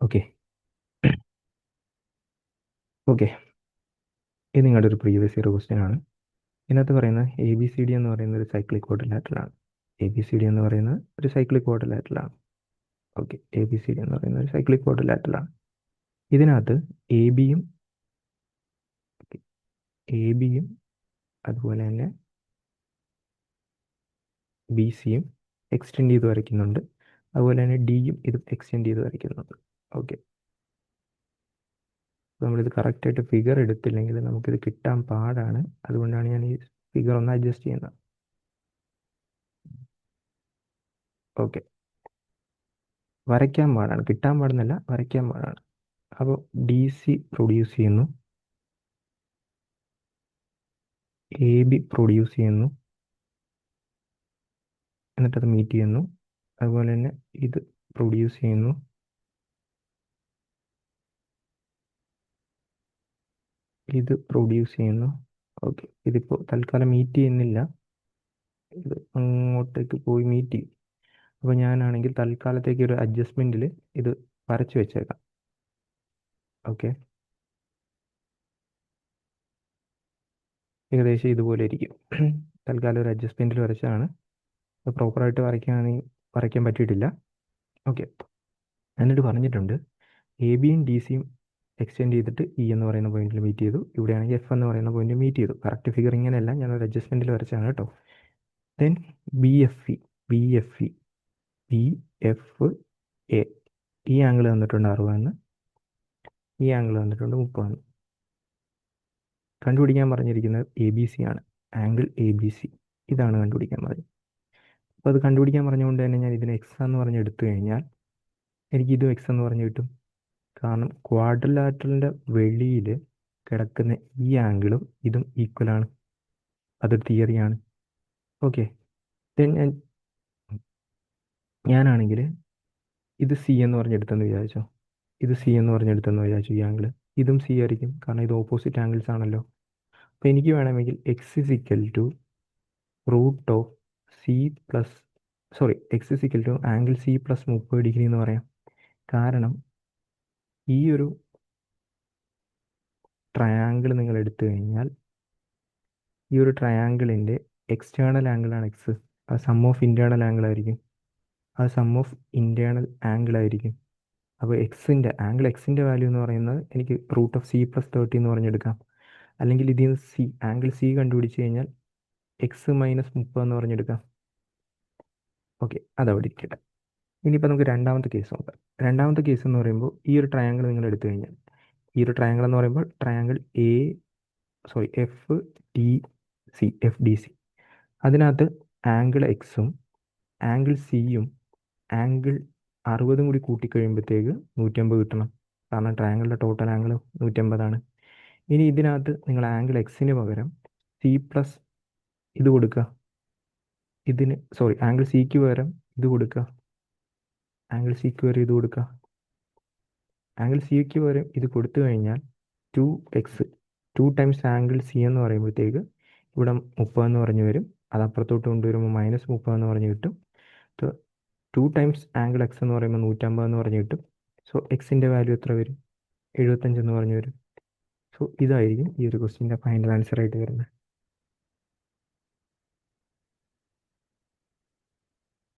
Okay okay ഇത് നിങ്ങളുടെ ഒരു പ്രീവിയസ് ഇയർ ക്വസ്റ്റ്യൻ ആണ്. ഇതിനകത്ത് പറയുന്നത് എ ബി സി ഡി എന്ന് പറയുന്ന ഒരു സൈക്ലിക് ക്വാഡ്രിലാറ്ററലാണ്. എ ബി സി ഡി എന്ന് പറയുന്നത് ഒരു സൈക്ലിക് ക്വാഡ്രിലാറ്ററലാണ്. Okay, A B C D എന്ന് പറയുന്നത് ഒരു സൈക്ലിക് ക്വാഡ്രിലാറ്ററലാണ്. ഇതിനകത്ത് എ ബിയും അതുപോലെ തന്നെ ബി സിയും എക്സ്റ്റെൻഡ് ചെയ്ത് വരയ്ക്കുന്നുണ്ട്. അതുപോലെ തന്നെ ഡിയും ഇത് എക്സ്റ്റെൻഡ് ചെയ്ത് വരയ്ക്കുന്നുണ്ട്. ഓക്കെ, നമ്മളിത് കറക്റ്റായിട്ട് ഫിഗർ എടുത്തില്ലെങ്കിൽ നമുക്കിത് കിട്ടാൻ പാടാണ്. അതുകൊണ്ടാണ് ഞാൻ ഈ ഫിഗർ ഒന്ന് അഡ്ജസ്റ്റ് ചെയ്യുന്നത്. ഓക്കെ, വരയ്ക്കാൻ പാടാണ്, കിട്ടാൻ പാടുന്നല്ല, വരയ്ക്കാൻ പാടാണ്. അപ്പോൾ ഡി സി പ്രൊഡ്യൂസ് ചെയ്യുന്നു, എ ബി പ്രൊഡ്യൂസ് ചെയ്യുന്നു, എന്നിട്ടത് മീറ്റ് ചെയ്യുന്നു. അതുപോലെ തന്നെ ഇത് പ്രൊഡ്യൂസ് ചെയ്യുന്നു, ഇത് പ്രൊഡ്യൂസ് ചെയ്യുന്നു. ഓക്കെ, ഇതിപ്പോൾ തൽക്കാലം മീറ്റ് ചെയ്യുന്നില്ല, ഇത് അങ്ങോട്ടേക്ക് പോയി മീറ്റ് ചെയ്യും. അപ്പോൾ ഞാനാണെങ്കിൽ തൽക്കാലത്തേക്ക് ഒരു അഡ്ജസ്റ്റ്മെൻറ്റിൽ ഇത് വരച്ച് വെച്ചേക്കാം. ഓക്കെ, ഏകദേശം ഇതുപോലെ ഇരിക്കും. തൽക്കാലം ഒരു അഡ്ജസ്റ്റ്മെൻറ്റിൽ വരച്ചതാണ്. അത് പ്രോപ്പറായിട്ട് വരയ്ക്കാൻ പറ്റിയിട്ടില്ല. ഓക്കെ, എന്നിട്ട് പറഞ്ഞിട്ടുണ്ട് എ ബിയും ഡി സിയും എക്സ്റ്റെൻഡ് ചെയ്തിട്ട് ഇ എന്ന് പറയുന്ന പോയിന്റിൽ മീറ്റ് ചെയ്തു. ഇവിടെയാണെങ്കിൽ എഫ് എന്ന് പറയുന്ന പോയിന്റിൽ മീറ്റ് ചെയ്തു. കറക്റ്റ് ഫിഗർ ഇങ്ങനെയല്ല, ഞാനൊരു അഡ്ജസ്റ്റ്മെൻറ്റിൽ വരച്ചാണ് കേട്ടോ. Then B F E B F A, ഈ ആംഗിൾ തന്നിട്ടുണ്ട് 60, ഈ ആംഗിൾ തന്നിട്ടുണ്ട് 30. കണ്ടുപിടിക്കാൻ പറഞ്ഞിരിക്കുന്നത് എ ബി സി ആണ്. ആംഗിൾ എ ബി സി ഇതാണ് കണ്ടുപിടിക്കാൻ പറഞ്ഞത്. അപ്പോൾ അത് കണ്ടുപിടിക്കാൻ പറഞ്ഞുകൊണ്ട് തന്നെ ഞാൻ ഇതിന് എക്സ് എന്ന് പറഞ്ഞ് എടുത്തു കഴിഞ്ഞാൽ എനിക്കിതും എക്സ് എന്ന് പറഞ്ഞ് കിട്ടും. കാരണം ക്വാഡ്രിലാറ്ററലിൻ്റെ വെളിയിൽ കിടക്കുന്ന ഈ ആംഗിളും ഇതും ഈക്വലാണ്. അതൊരു തിയറിയാണ്. ഓക്കെ, ദെൻ ഞാനാണെങ്കിൽ ഇത് സി എന്ന് പറഞ്ഞെടുത്തെന്ന് വിചാരിച്ചോ, ഇത് സി എന്ന് പറഞ്ഞെടുത്തെന്ന് വിചാരിച്ചു. ഈ ആംഗിൾ ഇതും സി ആയിരിക്കും, കാരണം ഇത് ഓപ്പോസിറ്റ് ആംഗിൾസ് ആണല്ലോ. അപ്പോൾ എനിക്ക് വേണമെങ്കിൽ X is equal to root of C plus X is equal to angle C plus 30 degree എന്ന് പറയാം. കാരണം ഈ ഒരു ട്രയാങ്കിൾ നിങ്ങൾ എടുത്തു കഴിഞ്ഞാൽ ഈ ഒരു ട്രയാങ്കിളിൻ്റെ എക്സ്റ്റേണൽ ആംഗിളാണ് എക്സ്. അത് സം ഓഫ് ഇൻറ്റേർണൽ ആംഗിൾ ആയിരിക്കും, അത് സം ഓഫ് ഇൻറ്റേർണൽ ആംഗിൾ ആയിരിക്കും. അപ്പോൾ ആംഗിൾ എക്സിൻ്റെ വാല്യൂ എന്ന് പറയുന്നത് എനിക്ക് റൂട്ട് ഓഫ് സി പ്ലസ് 30 എന്ന് പറഞ്ഞെടുക്കാം. അല്ലെങ്കിൽ ഇതിൽ നിന്ന് ആംഗിൾ സി കണ്ടുപിടിച്ച് കഴിഞ്ഞാൽ എക്സ് മൈനസ് 30 എന്ന് പറഞ്ഞെടുക്കാം. ഓക്കെ, അതവിടെ ഇരിക്കട്ടെ. ഇനിയിപ്പോൾ നമുക്ക് രണ്ടാമത്തെ കേസ് നോക്കാം. രണ്ടാമത്തെ കേസ് എന്ന് പറയുമ്പോൾ ഈ ഒരു ട്രയാങ്കിൾ നിങ്ങൾ എടുത്തു കഴിഞ്ഞാൽ, ഈ ഒരു ട്രയാങ്കിൾ എന്ന് പറയുമ്പോൾ ട്രയാങ്കിൾ എഫ് ഡി സി, അതിനകത്ത് ആംഗിൾ എക്സും ആംഗിൾ സിയും ആംഗിൾ 60 കൂടി കൂട്ടിക്കഴിയുമ്പോഴത്തേക്ക് 150 കിട്ടണം. കാരണം ട്രയാങ്കിളിൻ്റെ ടോട്ടൽ ആംഗിൾ 150ആണ്. ഇനി ഇതിനകത്ത് നിങ്ങൾ ആംഗിൾ എക്സിന് പകരം സി പ്ലസ് ഇത് കൊടുക്കുക, ആംഗിൾ സിക്ക് പകരം ഇത് കൊടുക്കുക, ആംഗിൾ സിക്ക് പകരം ഇത് കൊടുക്കുക. ആംഗിൾ സിക്ക് പകരം ഇത് കൊടുത്തു കഴിഞ്ഞാൽ 2 ടൈംസ് ആംഗിൾ സി എന്ന് പറയുമ്പോഴത്തേക്ക് ഇവിടെ 30 എന്ന് പറഞ്ഞു വരും. അത് അപ്പുറത്തോട്ട് കൊണ്ടുവരുമ്പോൾ മൈനസ് 30 എന്ന് പറഞ്ഞ് കിട്ടും. 2 ടൈംസ് ആംഗിൾ എക്സ് എന്ന് പറയുമ്പോൾ 150 എന്ന് പറഞ്ഞ് കിട്ടും. സോ എക്സിൻ്റെ വാല്യൂ എത്ര വരും? 75 എന്ന് പറഞ്ഞു വരും. സോ ഇതായിരിക്കും ഈ ഒരു ക്വസ്റ്റ്യൻ്റെ ഫൈനൽ ആൻസർ ആയിട്ട് വരുന്നത്.